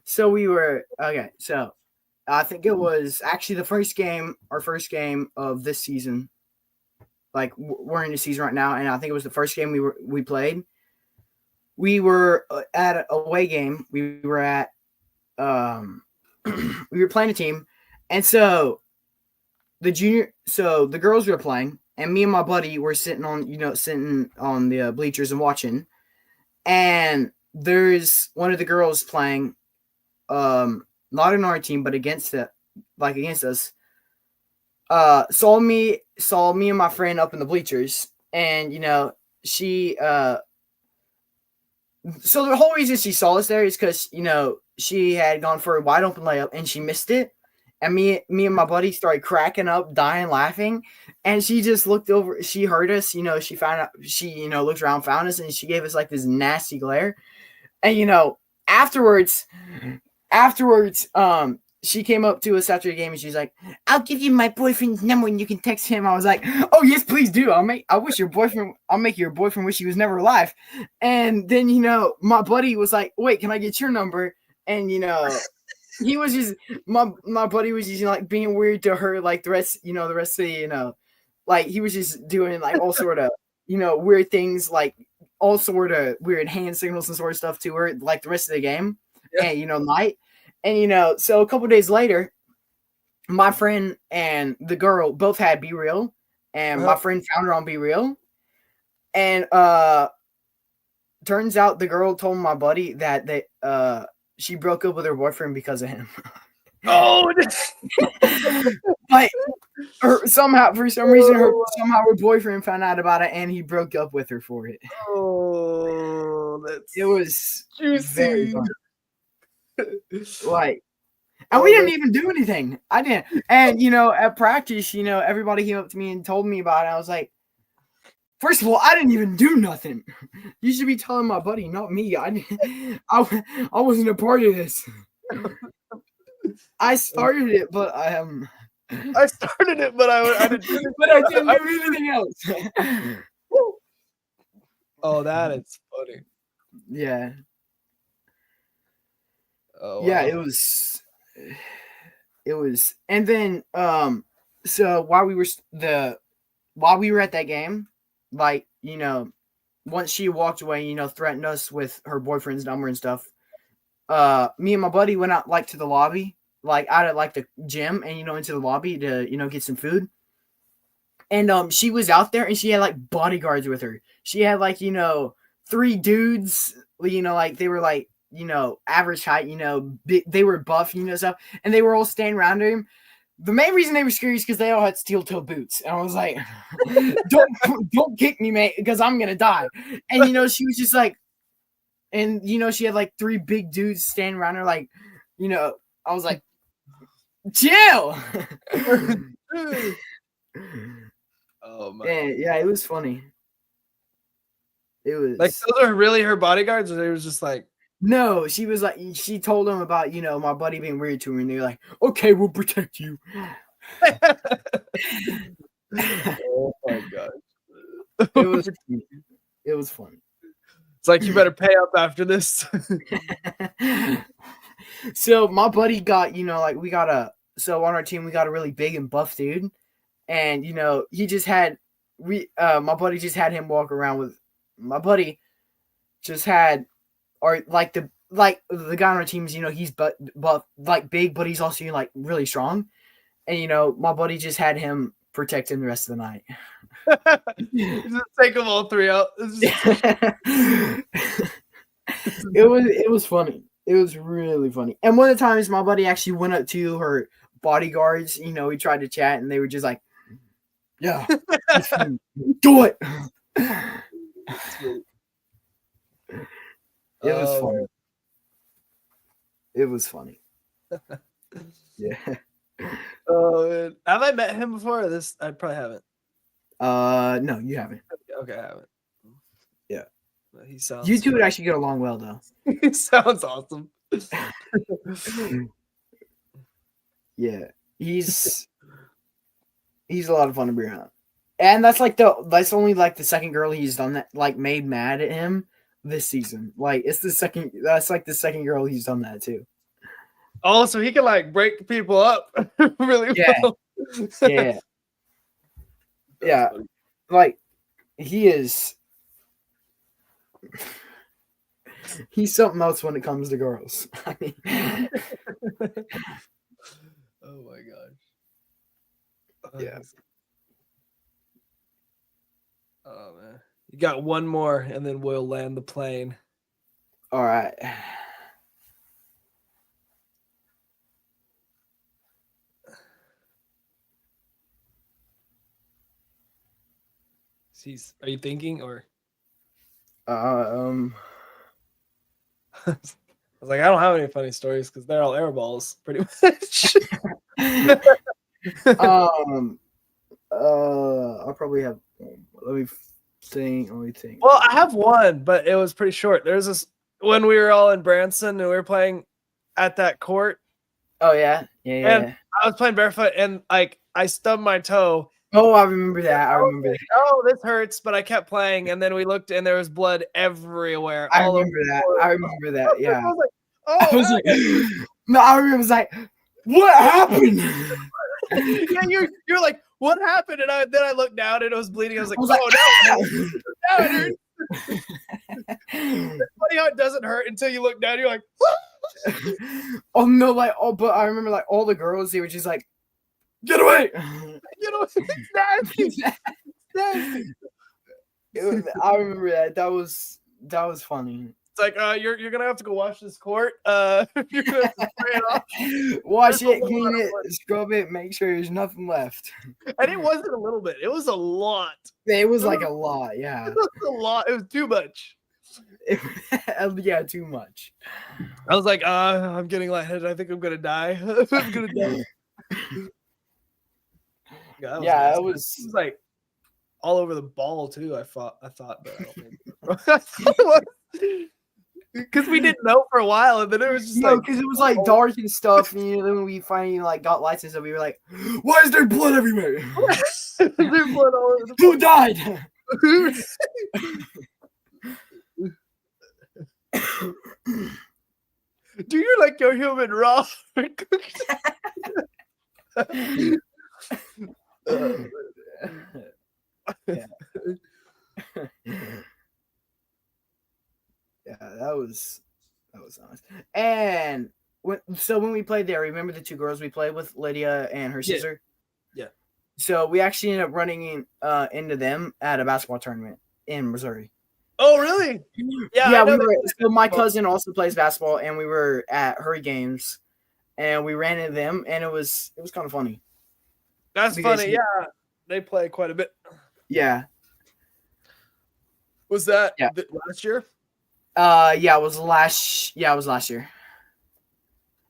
So we were okay. So I think it was actually our first game of this season. Like we're in the season right now, and I think it was the first game we played. We were at an away game. We were at we were playing a team, and so the girls were playing, and me and my buddy were sitting on the bleachers and watching. And there's one of the girls playing, not in our team, but against us. Saw me and my friend up in the bleachers, and she. So the whole reason she saw us there is because she had gone for a wide open layup and she missed it. And me and my buddy started cracking up, dying, laughing. And she just looked over. She heard us. She found out. She looked around, found us, and she gave us like this nasty glare. And afterwards, she came up to us after the game and she's like, "I'll give you my boyfriend's number and you can text him." I was like, "Oh yes, please do. I'll make your boyfriend wish he was never alive." And then my buddy was like, "Wait, can I get your number?" And he was just my buddy was just like being weird to her, like the rest of the like he was just doing like all sort of weird things, like all sort of weird hand signals and sort of stuff to her, like the rest of the game. Yeah. And night. And so a couple days later, my friend and the girl both had Be Real, and my friend found her on Be Real. And turns out the girl told my buddy that she broke up with her boyfriend because of him. Oh, like for some reason her boyfriend found out about it and he broke up with her for it. Oh, it was juicy. Like, and we didn't even do anything. I didn't. And at practice, everybody came up to me and told me about it. I was like, first of all, I didn't even do nothing. You should be telling my buddy, not me. I wasn't a part of this. I started it, but I didn't do anything else. Oh, that is funny. Yeah. Oh, wow. Yeah, it was, and then so while we were at that game, like once she walked away, threatened us with her boyfriend's number and stuff. Me and my buddy went out like to the lobby, like out at like the gym, and into the lobby to get some food. And she was out there, and she had like bodyguards with her. She had like 3 dudes, like they were like average height, they were buff, stuff, and they were all standing around him. The main reason they were scary is because they all had steel-toe boots, and I was like, don't kick me, mate, because I'm gonna die. And she was just like, and she had like 3 big dudes standing around her, like, I was like, chill. Oh my. And, yeah, it was funny. It was like, those are really her bodyguards, or they was just like, no, she was like, she told them about my buddy being weird to her, and they're like, okay, we'll protect you. Oh my god. It was fun. It's like, you better pay up after this. So my buddy got, so on our team we got a really big and buff dude, and he just had my buddy just had him walk around with my buddy just had, or like the guy on our team is, he's buff, like big, but he's also like really strong, and my buddy just had him protect him the rest of the night. Just take them all 3 out. It was funny. It was really funny. And one of the times my buddy actually went up to her bodyguards, he tried to chat, and they were just like, Yeah. Do it. It was funny. It was funny. Yeah. Oh, man. Have I met him before? This I probably haven't. No, you haven't. Okay, I haven't. Yeah. He sounds. You two would actually get along well, though. He sounds awesome. Yeah, he's a lot of fun to be around, and that's only like the second girl he's done that like made mad at him this season. Like it's the second. That's like the second girl he's done that to. Oh, so he can like break people up really well. Yeah. Yeah. Like he is. He's something else when it comes to girls. I mean, oh my gosh. Yeah. Oh man. You got one more and then we'll land the plane. All right. Are you thinking or? I was like, I don't have any funny stories because they're all air balls, pretty much. I probably have. Let me think. Well, I have one, but it was pretty short. There's this when we were all in Branson and we were playing at that court. Oh yeah. And I was playing barefoot and like I stubbed my toe. Oh, I remember that. Oh, this hurts, but I kept playing, and then we looked, and there was blood everywhere. I remember that. Yeah. I was like, oh, no, I remember. I was like, what happened? Yeah, you're like, what happened? And then I looked down, and it was bleeding. I was like, oh no, now it hurts. It's funny how it doesn't hurt until you look down. You're like, oh no, but I remember like all the girls, they were just like, get away. It's nasty. Nasty. I remember that. That was funny. It's like, you're gonna have to go wash this court. You're gonna have to spray it off. Wash it, clean it, scrub it, make sure there's nothing left. And it wasn't a little bit; it was a lot. It was like a lot, yeah. It was a lot. It was too much. Yeah, too much. I was like, I'm getting lightheaded. I think I'm gonna die. I'm gonna die. Yeah, it was like all over the ball too. I thought, but I don't think because we didn't know for a while, and then it was just because it was like dark and stuff, and then we finally like got lights and stuff. We were like, why is there blood everywhere? There's blood all over the Who died? Do you like your human raw? Yeah. Yeah, that was nice. And when we played there, remember the two girls we played with, Lydia and her sister? Yeah. So we actually ended up running into them at a basketball tournament in Missouri. Oh, really? Yeah. So my cousin also plays basketball, and we were at her games, and we ran into them, and it was kind of funny. That's funny. Yeah, they play quite a bit. Yeah. Was that last year? Yeah, it was last year.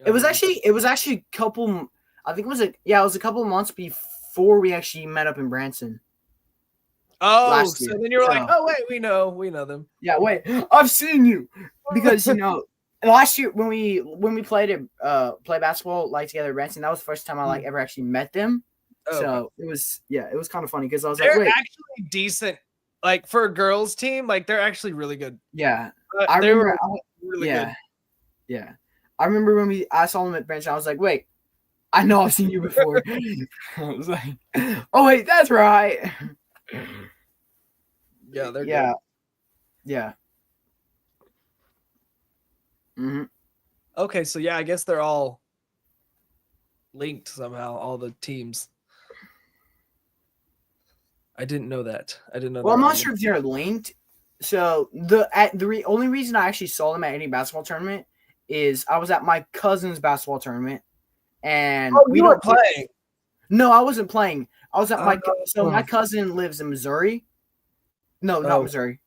It was actually a couple. I think it was a couple of months before we actually met up in Branson. Oh, so then you were like, oh wait, we know them. Yeah, wait, I've seen you because last year when we played play basketball like together at Branson, that was the first time I like ever actually met them. Oh, so okay. it was kind of funny because I was they're like, wait, actually decent. Like for a girls team, like they're actually really good. Yeah, they were really good. Yeah. I remember when I saw them at Branson, I was like, wait, I know I've seen you before. I was like, oh wait, that's right. Yeah, they're good. Yeah. Mm-hmm. Okay, so I guess they're all linked somehow, all the teams. I didn't know that. Well, I'm not sure if they're linked. So the only reason I actually saw them at any basketball tournament is I was at my cousin's basketball tournament, and we were playing. No, I wasn't playing. I was at my cousin lives in Missouri. No, not Missouri.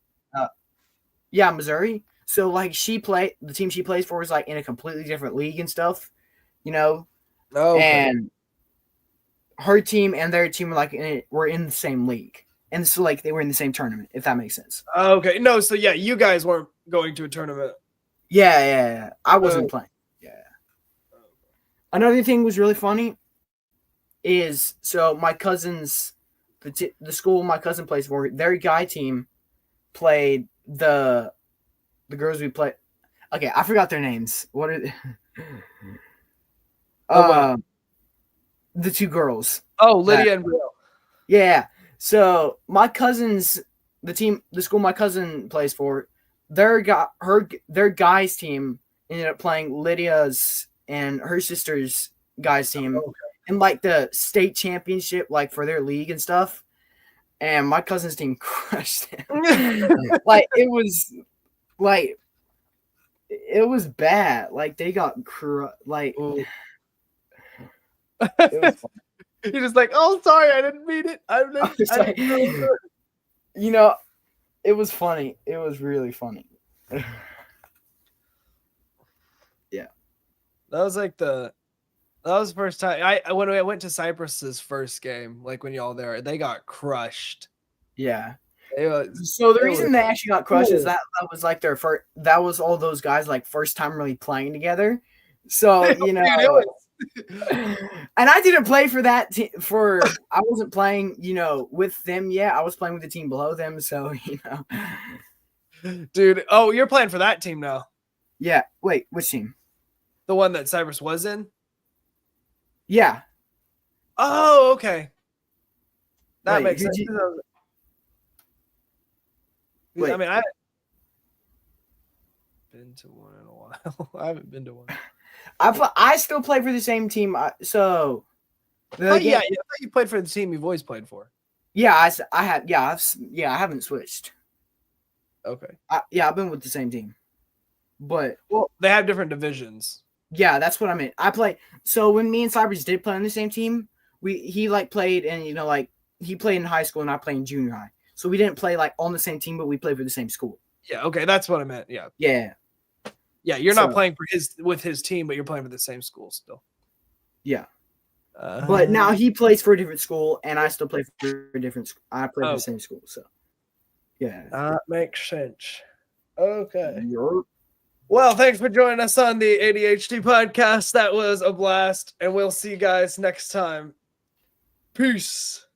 Yeah, Missouri. So like the team she plays for is like in a completely different league and stuff, you know. And her team and their team were in the same league, and so like they were in the same tournament, if that makes sense. Okay, no, so yeah, you guys weren't going to a tournament. Yeah. I wasn't playing. Yeah. Another thing was really funny is so my cousin's the school my cousin plays for, their guy team played the girls we play. Okay, I forgot their names. What are they? The two girls. Oh, Lydia and Brielle. Yeah. So my cousins, the school my cousin plays for, their guys team ended up playing Lydia's and her sister's guys team in like the state championship, like for their league and stuff. And my cousin's team crushed them. Like it was bad. Like they got like. It was fun. You're just like, oh, sorry, I didn't mean it. I didn't you know, it was funny. It was really funny. Yeah. That was the first time when I went to Cyprus's first game, like when y'all there, they got crushed. Yeah. So the reason they actually got crushed is that was like their first. That was all those guys like first time really playing together. So you know. And I didn't play for that team. I wasn't playing, with them yet. I was playing with the team below them. So dude. Oh, you're playing for that team now. Yeah. Wait, which team? The one that Cyprus was in. Yeah. Oh, okay. That makes sense. Wait. I mean, I haven't been to one in a while. I haven't been to one. I still play for the same team. I thought you played for the team you've always played for. Yeah, I have. Yeah, I haven't switched. Okay. I've been with the same team, but they have different divisions. Yeah, that's what I meant. So when me and Cybers did play on the same team, he played and he played in high school and I played in junior high. So we didn't play like on the same team, but we played for the same school. Yeah. Okay, that's what I meant. Yeah. Yeah. Yeah, you're not playing with his team, but you're playing for the same school still. Yeah. But now he plays for a different school, and I still play for a different school. I play for the same school, so. Yeah. That makes sense. Okay. Yep. Well, thanks for joining us on the ADHD podcast. That was a blast, and we'll see you guys next time. Peace.